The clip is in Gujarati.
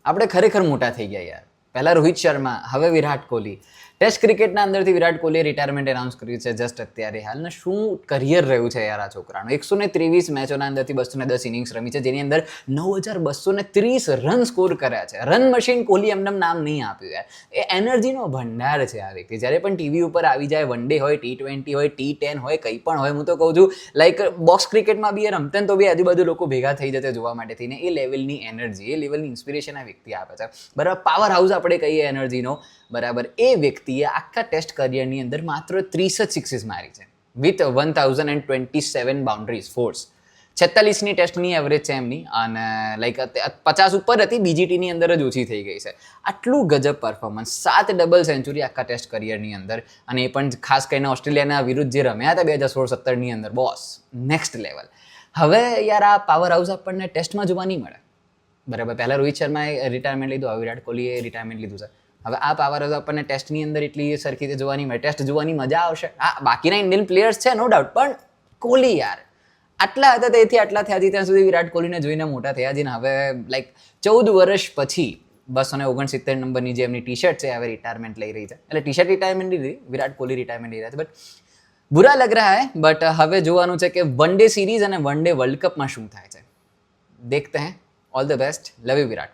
આપણે ખરેખર મોટા થઈ ગયા યાર. પહેલા રોહિત શર્મા, હવે વિરાટ કોહલી. ટેસ્ટ ક્રિકેટના અંદરથી વિરાટ કોહલીએ રિટાયરમેન્ટ એનાઉન્સ કર્યું છે જસ્ટ અત્યારે હાલ. ને શું કરિયર રહ્યું છે યાર આ છોકરાનું. 123 મેચોના અંદરથી 210 ઇનિંગ્સ રમી છે, જેની અંદર 9230 રન સ્કોર કર્યા છે. રન મશીન કોહલી એમને નામ નહીં આપ્યું યાર. એ એનર્જીનો ભંડાર છે આ વ્યક્તિ. જ્યારે પણ ટીવી ઉપર આવી જાય, વન ડે હોય, T20 હોય, T10 હોય, કંઈ પણ હોય, હું તો કહું છું લાઈક બોક્સ ક્રિકેટમાં બી એ રમતે ને તો બી આજુબાજુ લોકો ભેગા થઈ જતા જોવા માટે થઈને. એ લેવલની એનર્જી, એ લેવલની ઇન્સ્પિરેશન આ વ્યક્તિ આપે છે. બરાબર, પાવર હાઉસ આપણે કહીએ એનર્જીનો. બરાબર, એ વ્યક્તિએ આખા ટેસ્ટ કરિયરની અંદર માત્ર 30 જ સિક્સીસ મારી છે વિથ 1027 બાઉન્ડ્રીઝ ફોર્સ. 46ની ટેસ્ટની એવરેજ છે એમની, અને લાઈક 50 ઉપર હતી, બીજીટીની અંદર જ ઓછી થઈ ગઈ છે. આટલું ગજબ પરફોર્મન્સ, 7 ડબલ સેન્ચુરી આખા ટેસ્ટ કરિયરની અંદર, અને એ પણ ખાસ કરીને ઓસ્ટ્રેલિયાના વિરુદ્ધ જે રમ્યા હતા 2016-17ની અંદર, બોસ નેક્સ્ટ લેવલ. હવે યાર આ પાવર હાઉસ આપણને ટેસ્ટમાં જોવા નહીં મળે. બરાબર, પહેલાં રોહિત શર્માએ રિટાયરમેન્ટ લીધું, હવે વિરાટ કોહલીએ રિટાયરમેન્ટ લીધું છે. હવે આ પાવર હાઉસ આપણને ટેસ્ટની અંદર એટલી સરખી રીતે જોવાની મળે. ટેસ્ટ જોવાની મજા આવશે. હા, બાકીના ઇન્ડિયન પ્લેયર્સ છે નો ડાઉટ, પણ કોહલી યાર આટલા હતા તેથી આટલા થયા છે, ત્યાં સુધી વિરાટ કોહલીને જોઈને મોટા થયા છે. ને હવે લાઈક 14 વર્ષ પછી 269 નંબરની જે એમની ટી શર્ટ છે હવે રિટાયરમેન્ટ લઈ રહી છે. એટલે ટી શર્ટ રિટાયરમેન્ટ લીધી, વિરાટ કોહલી રિટાયરમેન્ટ લઈ રહ્યા છે. બટ બુરા લગ રહા હૈ. બટ હવે જોવાનું છે કે વન ડે સિરીઝ અને વન ડે વર્લ્ડ કપમાં શું થાય છે. દેખતે હૈ. All the best. Love you Virat.